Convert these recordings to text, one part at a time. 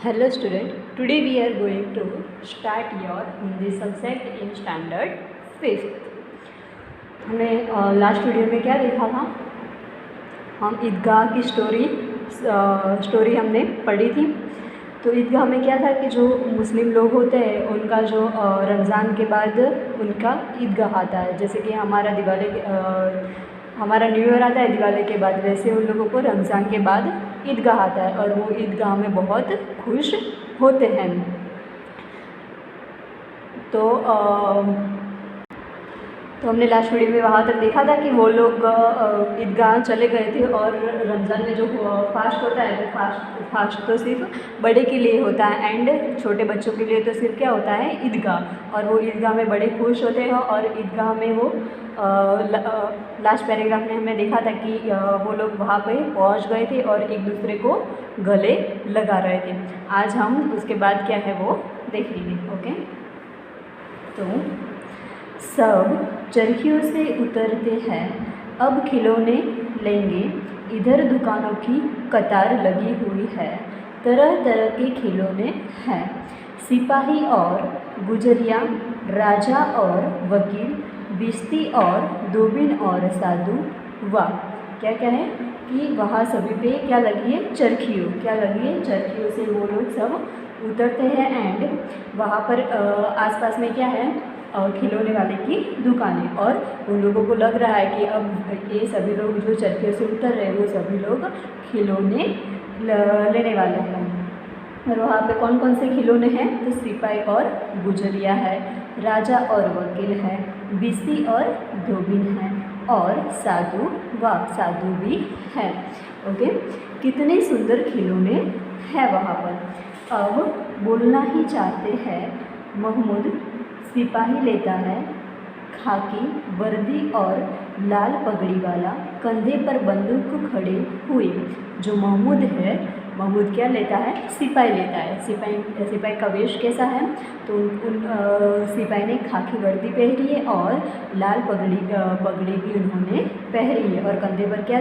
Hello student, today we are going to start your Hindi subject in standard 5th। हमने last video में क्या देखा था? हम ईदगाह की स्टोरी हमने पढ़ी थी। तो ईदगाह में क्या था कि जो मुस्लिम लोग होते हैं उनका जो रमज़ान के बाद उनका ईदगाह आता है। जैसे कि हमारा न्यू ईयर आता है दिवाली के बाद, वैसे उन लोगों को रमज़ान के बाद ईदगाह आता है और वो ईदगाह में बहुत खुश होते हैं। तो हमने लास्ट वीडियो में वहाँ तक देखा था कि वो लोग ईदगाह चले गए थे और रमज़ान में जो फास्ट होता है वो फास्ट तो सिर्फ बड़े के लिए होता है एंड छोटे बच्चों के लिए तो सिर्फ क्या होता है, ईदगाह। और वो ईदगाह में बड़े खुश होते हैं और ईदगाह में वो लास्ट पैराग्राफ में हमने देखा था कि वो लोग वहाँ पे पहुँच गए थे और एक दूसरे को गले लगा रहे थे। आज हम उसके बाद क्या है वो देखेंगे। ओके, तो सब चरखियों से उतरते हैं, अब खिलौने लेंगे, इधर दुकानों की कतार लगी हुई है, तरह तरह के खिलौने हैं, सिपाही और गुजरिया, राजा और वकील, बिस्ती और दूरबीन और साधु। वाह, क्या क्या है कि वहाँ सभी पे क्या लगी है, चरखियों। क्या लगी है, चरखियों से वो लोग सब उतरते हैं एंड वहाँ पर आसपास में क्या है, खिलौने वाले की दुकानें। और उन लोगों को लग रहा है कि अब ये सभी लोग जो चरखियों से उतर रहे हैं वो सभी लोग खिलौने लेने वाले हैं। और वहाँ पे कौन कौन से खिलौने हैं, तो सिपाही और गुजरिया है, राजा और वकील है, बिस्ती और धोबिन है और साधु, वाह साधु भी है। ओके, कितने सुंदर खिलौने हैं वहाँ पर। अब बोलना ही चाहते हैं, महमूद सिपाही लेता है खाकी वर्दी और लाल पगड़ी वाला, कंधे पर बंदूक खड़े हुए। जो महमूद है, महमूद क्या लेता है, सिपाही लेता है। सिपाही का वेश कैसा है, तो उन सिपाही ने खाकी वर्दी पहनी है और लाल पगड़ी भी उन्होंने पहनी है और कंधे पर क्या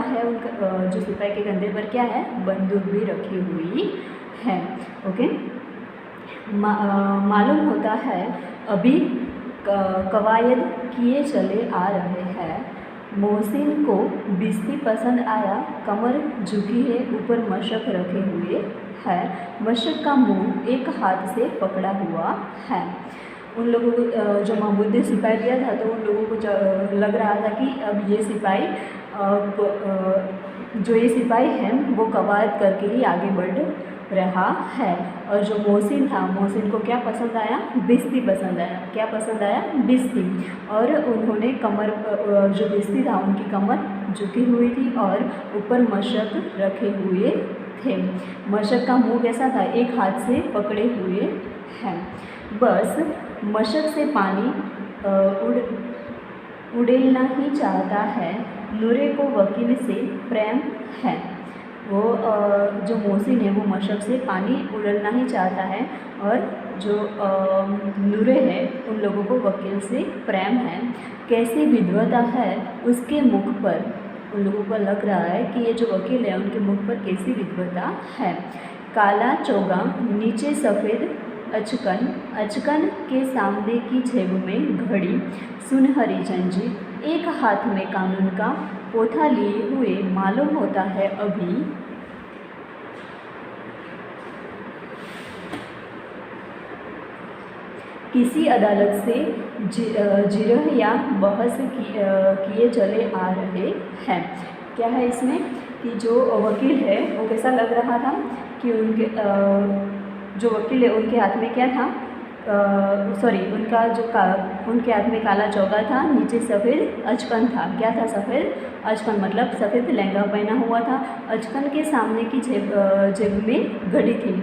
है उनका, जो सिपाही के कंधे पर क्या है, बंदूक भी रखी हुई है। ओके, मालूम होता है अभी कवायद किए चले आ रहे हैं। मोहसिन को बिस्ती पसंद आया, कमर झुकी है, ऊपर मशक रखे हुए है, मशक का मुंह एक हाथ से पकड़ा हुआ है। उन लोगों को जो महमूद ने सिपाही दिया था तो उन लोगों को लग रहा था कि अब ये सिपाही जो ये सिपाही है वो कवायद करके ही आगे बढ़ रहा है। और जो मोहसिन था, मोहसिन को क्या पसंद आया, बिस्ती पसंद आया। क्या पसंद आया, बिस्ती। और उन्होंने कमर, जो बिस्ती था उनकी कमर झुकी हुई थी और ऊपर मशक रखे हुए थे। मशक का मुंह कैसा था, एक हाथ से पकड़े हुए हैं। बस मशक से पानी उड़ेलना ही चाहता है, नूरे को वकील से प्रेम है। वो जो मोहसिन है वो मशक से पानी उड़लना ही चाहता है और जो नूरे है उन लोगों को वकील से प्रेम है। कैसी विद्वता है उसके मुख पर, उन लोगों को लग रहा है कि ये जो वकील है उनके मुख पर कैसी विद्वता है। काला चोगा, नीचे सफ़ेद अचकन, अचकन के सामने की जेब में घड़ी, सुनहरी जंजीर, एक हाथ में कानून का पोथा लिए हुए, मालूम होता है अभी किसी अदालत से जिरह या बहस किए चले आ रहे हैं। क्या है इसमें कि जो वकील है वो कैसा लग रहा था कि उनके जो वकील है उनके हाथ में क्या था, उनके हाथ में काला चौगा था, नीचे सफ़ेद अचकन था। क्या था, सफ़ेद अचकन, मतलब सफ़ेद लहंगा पहना हुआ था। अचकन के सामने की जेब में घड़ी थी।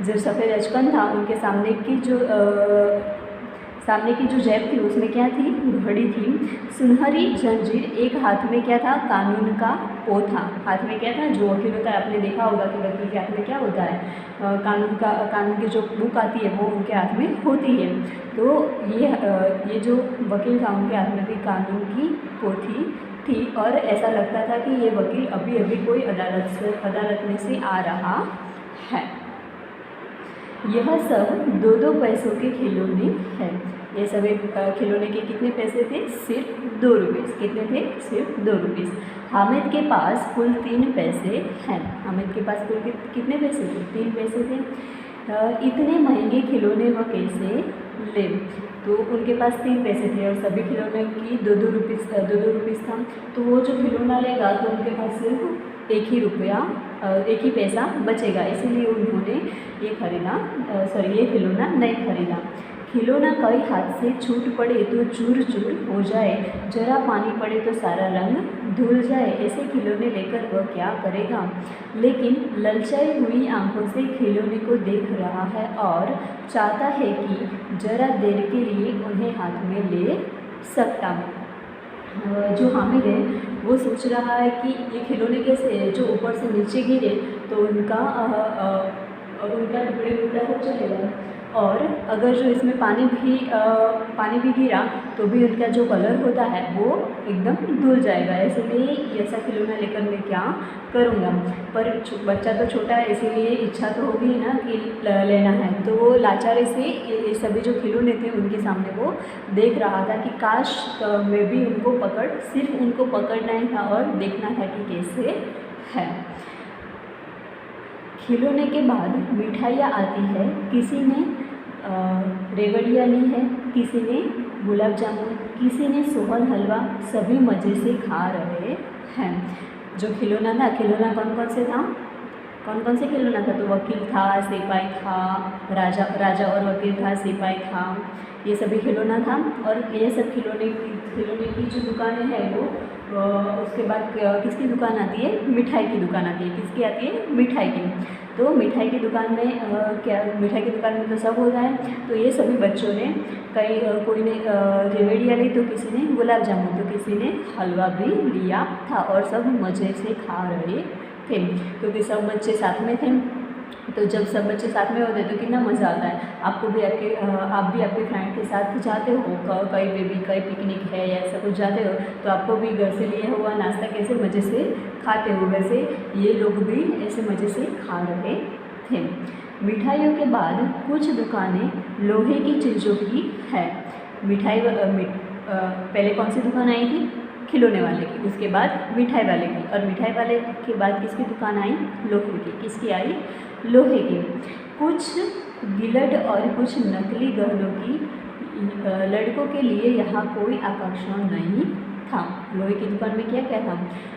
जो सफ़ेद अचकन था उनके सामने की जो जेब थी उसमें क्या थी, घड़ी थी। सुनहरी जंजीर, एक हाथ में क्या था, कानून का पोथा। हाथ में क्या था, जो वकील होता है, आपने देखा होगा कि वकील के हाथ में क्या होता है, कानून की जो बुक आती है वो उनके हाथ में होती है। तो ये जो वकील था उनके हाथ में भी कानून की पोथी थी और ऐसा लगता था कि ये वकील अभी अभी कोई अदालत में से आ रहा है। यह सब 2-2 पैसों के खिलौने हैं। ये सभी खिलौने के कितने पैसे थे? सिर्फ 2 रुपीस। कितने थे? सिर्फ 2 रुपीस। हामिद के पास कुल 3 पैसे हैं। हामिद के पास कुल कितने पैसे थे? 3 पैसे थे। इतने महंगे खिलौने वह कैसे ले? तो उनके पास 3 पैसे थे और सभी खिलौने की 2-2 रुपीस था। तो वो जो खिलौना लेगा तो उनके पास सिर्फ एक ही पैसा बचेगा, इसीलिए उन्होंने ये खिलौना नहीं खरीदा। खिलौना कई हाथ से छूट पड़े तो चूर चूर हो जाए, जरा पानी पड़े तो सारा रंग धुल जाए, ऐसे खिलौने लेकर वह क्या करेगा? लेकिन ललचाई हुई आंखों से खिलौने को देख रहा है और चाहता है कि जरा देर के लिए उन्हें हाथ में ले सकता। जो हामिद है वो सोच रहा है कि ये खिलौने कैसे जो ऊपर से नीचे गिरे तो उनका टुकड़े हो चलेगा, और अगर जो इसमें पानी भी गिरा तो भी उनका जो कलर होता है वो एकदम धुल जाएगा। इसलिए ऐसा खिलौना लेकर मैं क्या करूँगा? पर बच्चा तो छोटा है, इसीलिए इच्छा तो होगी ना कि लेना है। तो वो लाचारी से ये सभी जो खिलौने थे उनके सामने वो देख रहा था कि काश मैं भी सिर्फ उनको पकड़ना ही था और देखना था कि कैसे है। खिलौने के बाद मिठाइयाँ आती है। किसी ने रेवड़ियाँ ली है, किसी ने गुलाब जामुन, किसी ने सोहन हलवा, सभी मज़े से खा रहे हैं। जो खिलौना कौन कौन से खिलौना था? तो वकील था, सिपाही था, राजा और वकील था, सिपाही था, ये सभी खिलौना था। और ये सब खिलौने की जो दुकानें हैं वो उसके बाद किसकी दुकान आती है? मिठाई की दुकान आती है। किसकी आती है? मिठाई की। तो मिठाई की दुकान में तो सब होता है। तो ये सभी बच्चों ने कोई ने रेवड़ियाँ ली, तो किसी ने गुलाब जामुन, तो किसी ने हलवा भी लिया था, और सब मज़े से खा रहे थे क्योंकि सब बच्चे साथ में थे। तो जब सब बच्चे साथ में होते हैं तो कितना मज़ा आता है। आप भी आपके फ्रेंड के साथ जाते हो, कहीं पिकनिक है या ऐसा कुछ जाते हो, तो आपको भी घर से लिया हुआ नाश्ता कैसे मज़े से खाते हो, वैसे ये लोग भी ऐसे मज़े से खा रहे थे। मिठाइयों के बाद कुछ दुकानें लोहे की चीज़ों की है। पहले कौन सी दुकान आई थी? खिलौने वाले की, उसके बाद मिठाई वाले की, और मिठाई वाले के बाद किसकी दुकान आई? लोहे की। किसकी आई? लोहे की। कुछ गिलट और कुछ नकली गहनों की। लड़कों के लिए यहाँ कोई आकर्षण नहीं था। लोहे की दुकान में क्या क्या था?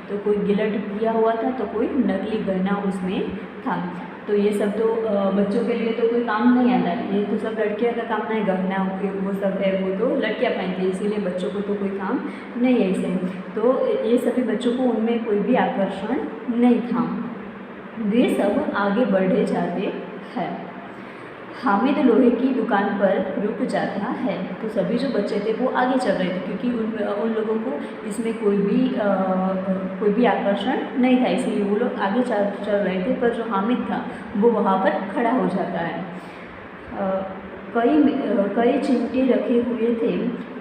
तो कोई गिलट किया हुआ था, तो कोई नकली गहना उसमें था। तो ये सब तो बच्चों के लिए तो कोई काम नहीं आता, ये तो सब लड़कियों का काम नहीं। गहना वो सब है वो तो लड़कियाँ पहनती हैं, इसीलिए बच्चों को तो कोई काम नहीं है इसे। तो ये सभी बच्चों को उनमें कोई भी आकर्षण नहीं था, वे सब आगे बढ़े जाते हैं। हामिद लोहे की दुकान पर रुक जाता है। तो सभी जो बच्चे थे वो आगे चल रहे थे क्योंकि उन लोगों को इसमें कोई भी आकर्षण नहीं था, इसलिए वो लोग आगे चल रहे थे। पर जो हामिद था वो वहाँ पर खड़ा हो जाता है। कई चिमटे रखे हुए थे।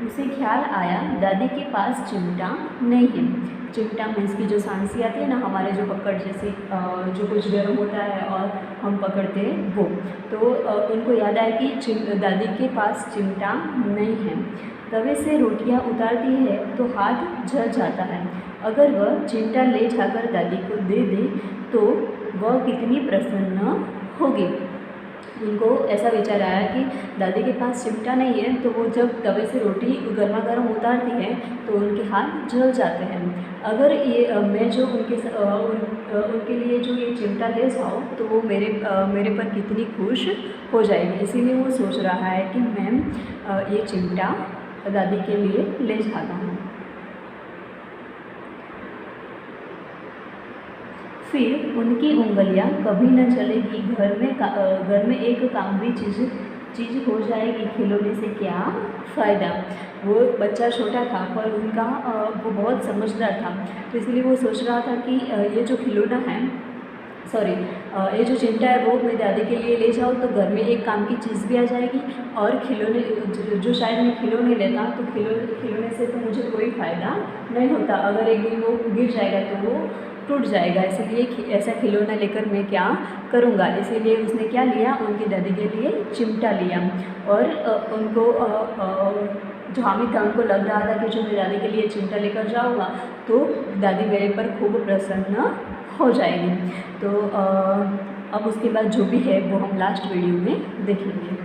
उसे ख्याल आया दादी के पास चिमटा नहीं है। चिमटा मीन्स की जो सांसी आती है ना, हमारे जो पकड़ जैसे जो कुछ गर्म होता है और हम पकड़ते हैं वो। तो उनको याद आया कि दादी के पास चिमटा नहीं है। तवे से रोटियां उतारती है तो हाथ जल जाता है। अगर वह चिमटा ले जाकर दादी को दे दे तो वह कितनी प्रसन्न होगी। उनको ऐसा विचार आया कि दादी के पास चिमटा नहीं है, तो वो जब तवे से रोटी गर्मा गर्म उतारती है तो उनके हाथ जल जाते हैं। अगर ये मैं जो उनके लिए जो ये चिमटा ले जाऊँ तो वो मेरे पर कितनी खुश हो जाएगी। इसीलिए वो सोच रहा है कि मैं ये चिमटा दादी के लिए ले जाता हूँ। फिर उनकी उंगलियां कभी न चलेगी। घर में एक काम भी चीज़ हो जाएगी। खिलौने से क्या फ़ायदा। वो बच्चा छोटा था पर वो बहुत समझदार था, तो इसलिए वो सोच रहा था कि ये जो खिलौना है ये जो चिमटा है वो मैं दादी के लिए ले जाऊँ तो घर में एक काम की चीज़ भी आ जाएगी, और खिलौने जो शायद मैं खिलौने लेता तो खिलौने से तो मुझे कोई फ़ायदा नहीं होता। अगर एक दिन वो गिर जाएगा तो वो टूट जाएगा, इसीलिए ऐसा खिलौना लेकर मैं क्या करूँगा। इसीलिए उसने क्या लिया, उनकी दादी के लिए चिमटा लिया। और उनको जो हामिद था उनको लग रहा था कि जो मैं दादी के लिए चिमटा लेकर जाऊँगा तो दादी मेरे पर खूब प्रसन्न हो जाएगी। तो अब उसके बाद जो भी है वो हम लास्ट वीडियो में देखेंगे।